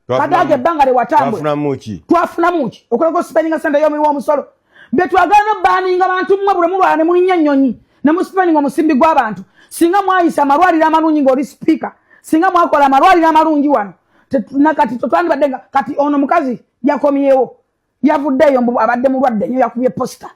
Kadaga bangale watambwe twafuna muki okolako spending sente yomi wa musolo betwagana baninga abantu mmwe bule mulwane mulinya nnyonyi ne muspending omusimbi gw'abantu singa mwayisa amalwaliro amalungi ng'oli speaker singa mwakola amalwaliro amalungi wano nakati totwani badenga kati ono mukazi yakomyewo yavuddeyo mbu abadde mulwadde nnyo yakubye posta.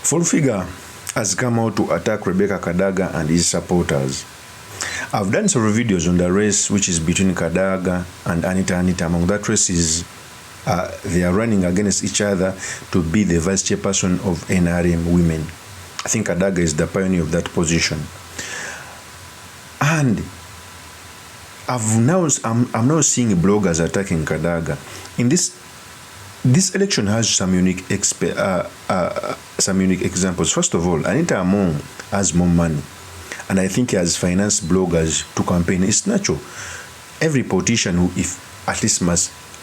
Full Figure has come out to attack Rebecca Kadaga and his supporters. I've done several videos on the race which is between Kadaga and ANITA. Among that race is they are running against each other to be the vice chairperson of NRM women. I think Kadaga is the pioneer of that position. And I'm now seeing bloggers attacking Kadaga. In this election has some unique examples. First of all, ANITA Among has more money, and I think he has financed bloggers to campaign. It's natural. Every politician who, if at least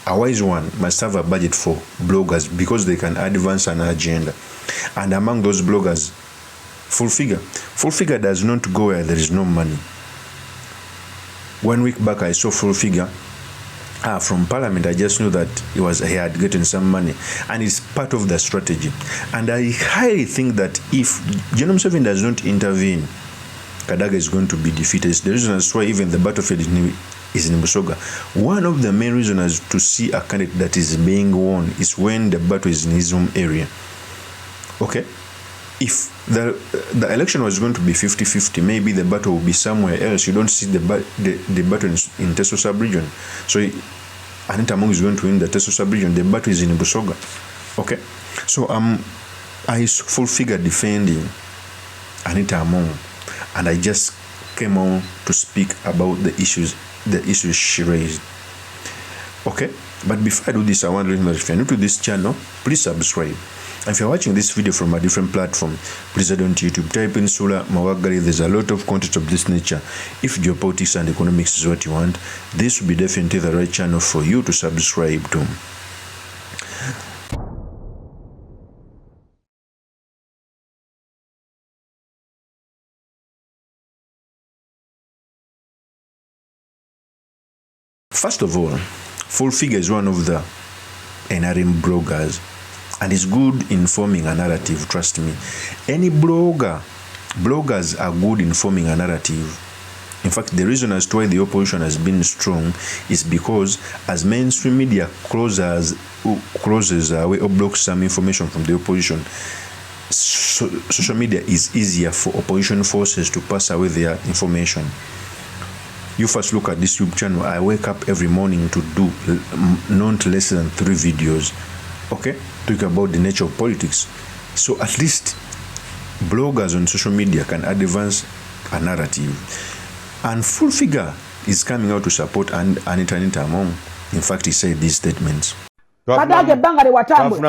a wise one, must have a budget for bloggers because they can advance an agenda. And among those bloggers, Full Figure does not go where there is no money. 1 week back, I saw Full Figure from Parliament. I just knew that he had gotten some money, and it's part of the strategy. And I highly think that if General Museveni does not intervene, Kadaga is going to be defeated. It's the reason as why even the battlefield is in Busoga. One of the main reasons to see a candidate that is being won is when the battle is in his home area. Okay? If the election was going to be 50-50, maybe the battle will be somewhere else. You don't see the battle in Teso sub-region. So ANITA Among is going to win the Teso sub-region. The battle is in Busoga. Okay? So I saw Full Figure defending ANITA Among, and I just came on to speak about the issues she raised. Okay? But before I do this, I want to let you know that if you're new to this channel, please subscribe. And if you're watching this video from a different platform, please head on to YouTube, type in Sula Mawagali. There's a lot of content of this nature. If geopolitics and economics is what you want, this will be definitely the right channel for you to subscribe to. First of all, Full Figure is one of the NRM bloggers, and is good in forming a narrative, trust me. Any bloggers are good in forming a narrative. In fact, the reason as to why the opposition has been strong is because as mainstream media closes away or blocks some information from the opposition, social media is easier for opposition forces to pass away their information. You first look at this YouTube channel. I wake up every morning to do not less than 3 videos. Okay? Talk about the nature of politics. So at least bloggers on social media can advance a narrative. And Full Figure is coming out to support ANITA Among. In fact, he said these statements. Kadaga bangale watambwe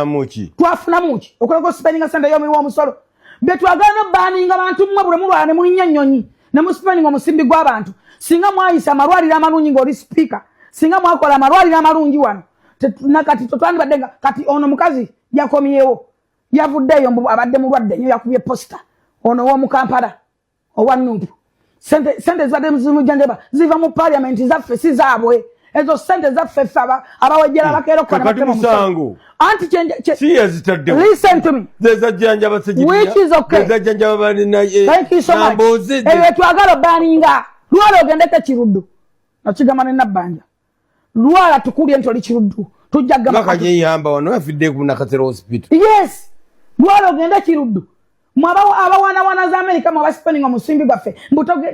twafuna muki okolako spending sente yomi wa musolo betwagana baninga abantu mmwe bule mulwane mulinya nnyonyi ne muspending omusimbi gw'abantu singa mwayisa amalwaliro amalungi ng'oli speaker singa mwakola amalwaliro amalungi wano nakati totwani badenga kati ono mukazi yakomyewo yavuddeyo mbu abadde mulwadde nnyo yakubye posta ono w'omu Kampala owa Nuupu sente zibadde muzimujjanjaba ziva mu parliament zaffe si zaabwe ezo sente zaffe abawejjera bakeera okukona musango anti change listen to me which is okay thank you so much eyo twagala baninga lwala ogendeko kiruddu nakigamba ne Nabbanja lwala tukulye ntoli kiruddu tujjaga makanyeyamba wano afidde ku Nakasero hospital. Yes, lwala ogenda kiruddu abawana za America mu basipending omusimbi gwaffe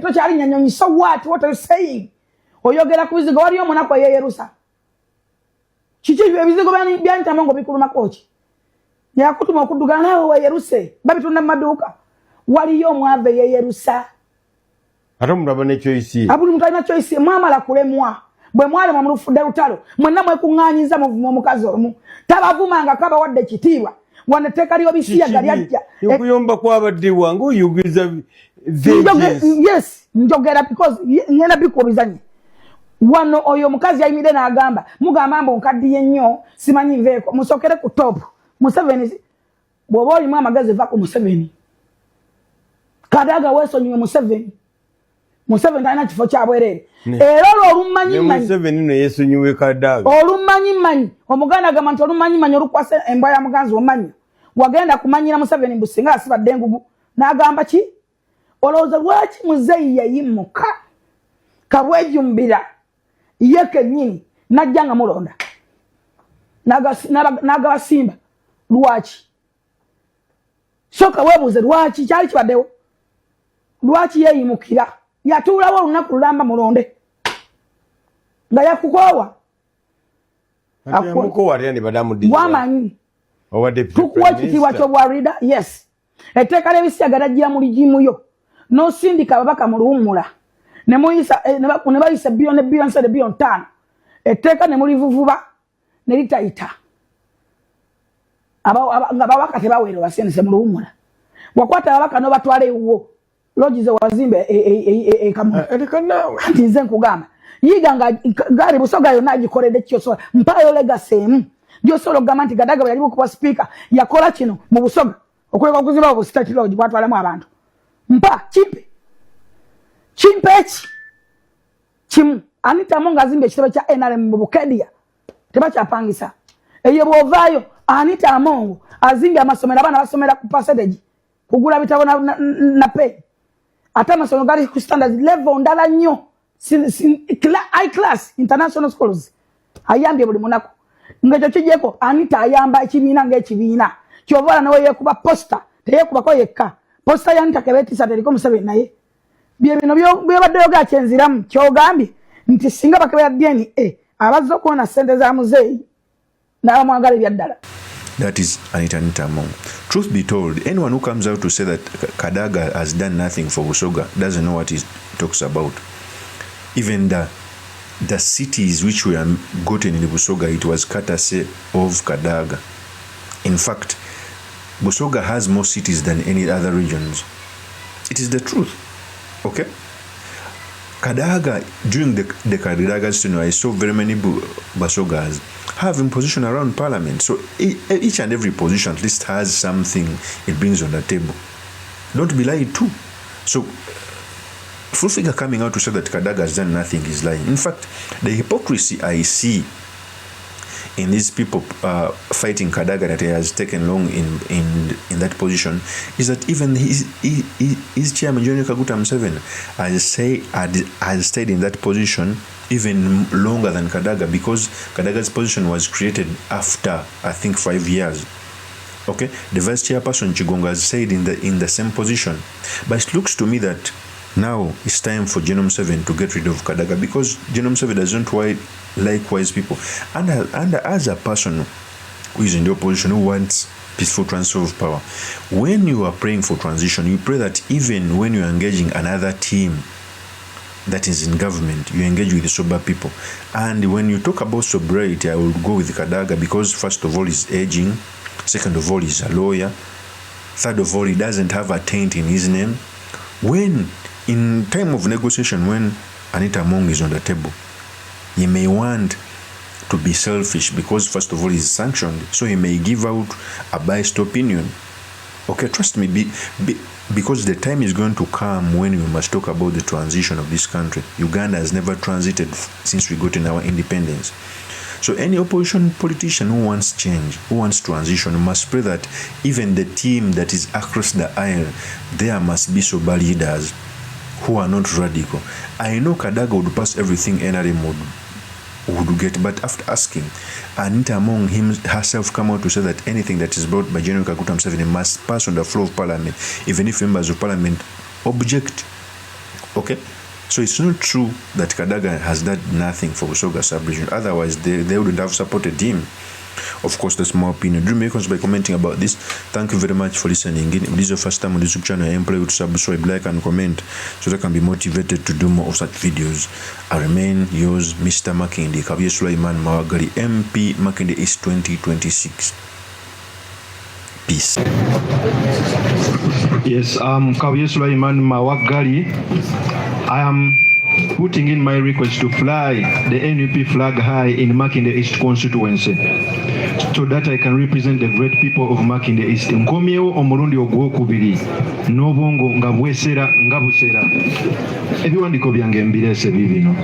tokyali nyanyonyi. So what are you saying? Oyogera ku bizigo waliyo omunako yeyerusa kiki ebizigo by'ANITA Among bikuluma koki yakutuma okuddugana nawe weyeruse babitunda mu maduuka waliyo omwave yeyerusa ate omulaba ne choice abuli muntu alina choice mwamala kulemwa bwe mwale mu lufudde lutalo mwenna mwekuŋŋaanyiza muvumo omukazi omu tabavumanga kaba wadde kitiibwa wanateka liyo bisiya galiajja yokuyomba kwabadde wangu uyugiza yes njogera because ngena bikubizanye wano oyo mukazi ayimide na agamba mugamba mbo nkaddiye nnyo simanyi nveeko musokere ku top Museveni bwoba olimu amagezi va ku Museveni Kadaga wesonyiwe Museveni alina kifo kyabwerere era olumanyimanyi Museveni no yesonyiwe Kadaga olumanyimanyi omuganda agamba nti olumanyimanyi olukwase embwa ya muganzi omanyi wagenda kumanyira Museveni businga asibadde engugu n'agamba ki olowooza lwaki muzeeyi yayimuka kabwejumbira ye kennyini najja nga mulonda n'agabasimba lwaki soka weebuuze lwaki kyali kibaddewo lwaki yeeyimukira yatuulawo olunaku lulamba mulonde nga yakukoowa wamanyi tukuwa ekitiibwa ky'obwarida yes etteeka ly'ebisiyaga dajjira mu ligimuyo n'osindika ababaka mu luwummula ne bayisa biliyoni 5 etteeka ne mulivuvuba ne litayita nga babaka tebaweere wasendese mu luwummula wakwata ababaka n'obatwala ewuwo logize wazimba anti nze nkugamba yiga nga gari Busoga yonna agikoledde kyosobola mpaayo legasi emu gyosobola okugamba nti Kadaga bwe yali bukuba sipiika yakola kino mu Busoga okuleka okuzimba obu state lodge bwatwalamu abantu mpa kimpe eki kimu Anita Amongo azimba ekitebe kya NRM mu Bukedia tebakyapangisa eyo bw'ovaayo Anita Amongo azimbye amasomero abaana basomera ku percentage kugula bitabo na pay ate amasomero gali ku standard level ndala nnyo high class international schools ayambye buli munaku ngekyo kijeko Anita ayamba ekibiina ng'ekibiina kyobola nawe yekuba posta teyekubako yekka posta ya Anita kebetisa teriko Museveni naye bye bino byobaddeyo gakyenziramu kyogambye nti singa bakebera DNA abazza okuwona ssente za muzeeyi n'abamwagala ebyaddala. That is Anita Amongo. Truth be told, anyone who comes out to say that Kadaga has done nothing for Busoga doesn't know what he talks about. Even the cities which were gotten in Busoga, it was courtesy of Kadaga. In fact, Busoga has more cities than any other regions. It is the truth. Okay? Kadaga, during the Kadaga's tenure, I saw very many Busogas having position around parliament. So each and every position at least has something it brings on the table. Don't be lied to. So full figure coming out to say that Kadaga has done nothing is lying. In fact, the hypocrisy I see in these people fighting Kadaga that he has taken long in that position is that even his chairman John Kaguta Museveni has stayed in that position even longer than Kadaga, because Kadaga's position was created after I think 5 years. Okay, the vice chairperson Chigonga has stayed in the same position, but it looks to me that now it's time for General Museveni to get rid of Kadaga, because General Museveni doesn't like wise people. And as a person who is in the opposition, who wants peaceful transfer of power, when you are praying for transition, you pray that even when you are engaging another team that is in government, you engage with the sober people. And when you talk about sobriety, I will go with Kadaga, because first of all, he's aging. Second of all, he's a lawyer. Third of all, he doesn't have a taint in his name. When in time of negotiation, when Anita Amongo is on the table, he may want to be selfish, because first of all he's sanctioned, so he may give out a biased opinion. Okay, trust me, because the time is going to come when we must talk about the transition of this country. Uganda has never transited since we got in our independence. So any opposition politician who wants change, who wants transition, must pray that even the team that is across the aisle, there must be sober leaders who are not radical. I know Kadaga would pass everything NRM would get, but after asking, Anita Amongo herself come out to say that anything that is brought by General Kaguta Museveni must pass on the floor of parliament, even if members of parliament object. Okay? So it's not true that Kadaga has done nothing for Busoga sub-region. Otherwise, they wouldn't have supported him. Of course, that's my opinion. Do make us by commenting about this. Thank you very much for listening. If this is your first time on this YouTube channel, I implore you to subscribe, like, and comment so that I can be motivated to do more of such videos. I remain yours, Mr. Makindi, Kabir Sulaiman Mawagali, MP Makindi East 2026. Peace. Yes, Kabuye Sulaiman Mawagali. I am putting in my request to fly the NUP flag high in Makinde East constituency, so that I can represent the great people of Makinde East. Nkomyewo omulundi ogwokubiri n'obwongo nga bwesera nga busera. Ebiwandiiko byange mbirese bibino.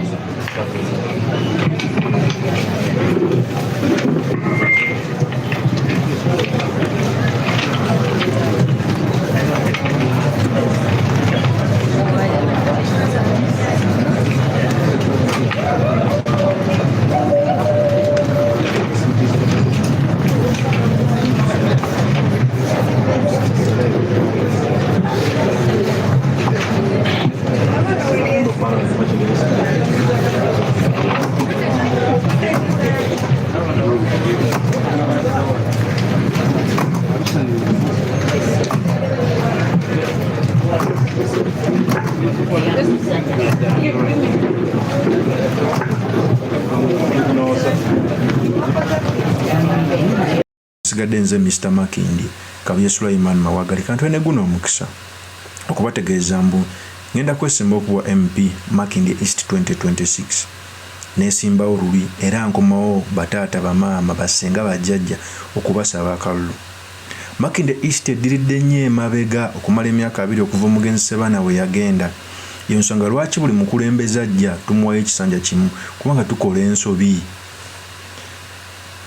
Sigadde nze Mr. Makindi Kabuye Sulaiman Mawagali kantu ene guno omukisa okubategeeza mbu ngenda kwesimba okuwa MP Makindi East 2026 nesimbawo luli era nkomawo bataata bamaama basenga bajjajja okubasaba akalulu. Makindi East ediridde nnyo emabega okumala emyaka 2 okuva omugenzi Sebana we yagenda. Yonsanga lwaki buli mukulembeze ajja tumuwayo ekisanja kimu kubanga tukola ensobi.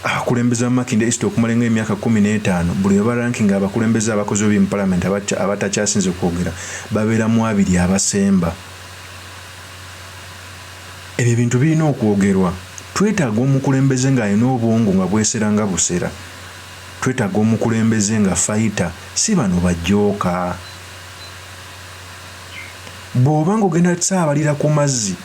Abakulembeze Makindi East okumala emyaka 15 buli we baranking abakulembeze abakozi b'omu parliament abatakyasinze okwogera babeera mu abiri abasemba. Ebyo bintu birina okwogerwa. Twetaaga omukulembeze ng'alina obwongo nga bwesera nga busera. Twetaaga omukulembeze nga fighter, si bano bajooka. Bw'oba ng'ogenda kusaabalira ku mazzi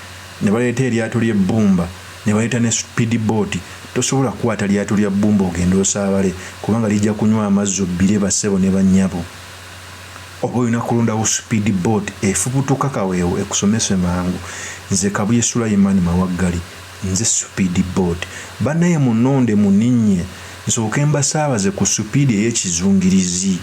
ne baleeta eryato ly'ebbumba ne baleeta ne speed boat, tosobola kukwata lyato lya bbumba ogenda osaabale kubanga lijja kunywa amazzi obbire bassebo ne bannyabo. Oba olina kulondawo speed boat efubutuka kaweewo ekusomese mangu. Nze Kabuye Sulaiman Mawagali, nze speed boat. Bannaye munonde muninnye nsooke mbasaabaze ku speed ey'ekizungirizi.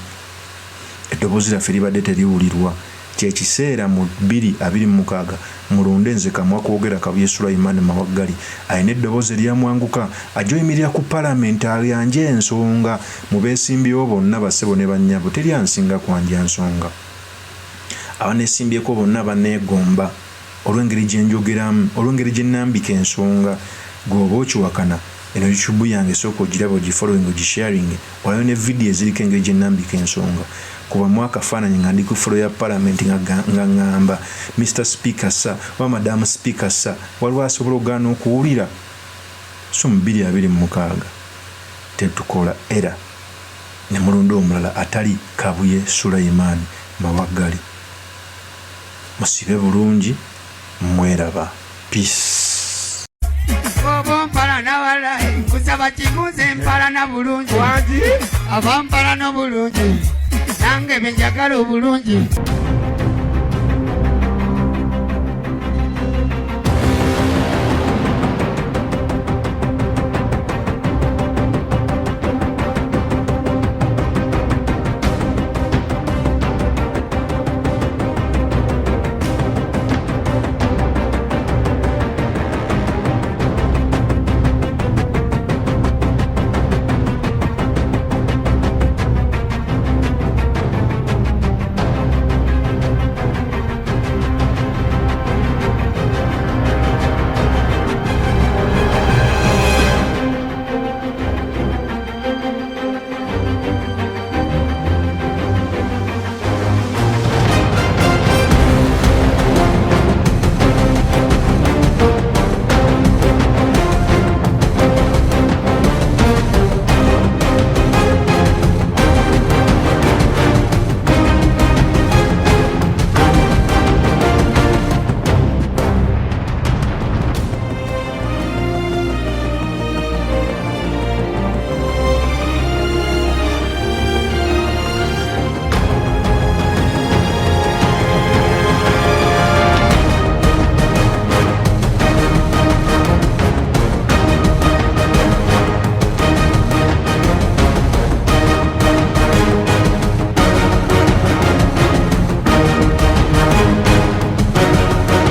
Eddoboozi lyaffe libadde teriwulirwa. Kyekiseera mu 2026 mulonde nze kamwa kwogera Kabuye Sulaiman Mawagali ayina eddoboozi eryamwanguka ajoyimirira ku parliament ayanje ensonga mu beesimbyewo bonna bassebo ne bannyabo teryansinga kwanja nsonga. Abaneesimbyeko bonna baneegomba olw'engeri gye njogeramu, olw'engeri gye nnambika ensonga. Gw'oba okiwakana eno YouTube yange sooka ogiraba ogifollowing ogisharing olayo ne video eziriko engeri gye nnambika ensonga. Kuba mwaka faananyi nga ndi ku floor ya parliament nga ngamba Mr. Speaker sa wa Madam Speaker sa waliwo asobola okugaana okuwulira. So mu 2026 tetukola era ne mulonda omulala atali Kabuye Sulaiman Mawagali. Musibe bulungi, mweraba. Peace. Bobo mpala na wala kusaba kimuze mpala na bulungi waji abampala no bulungi nange benjagala obulungi.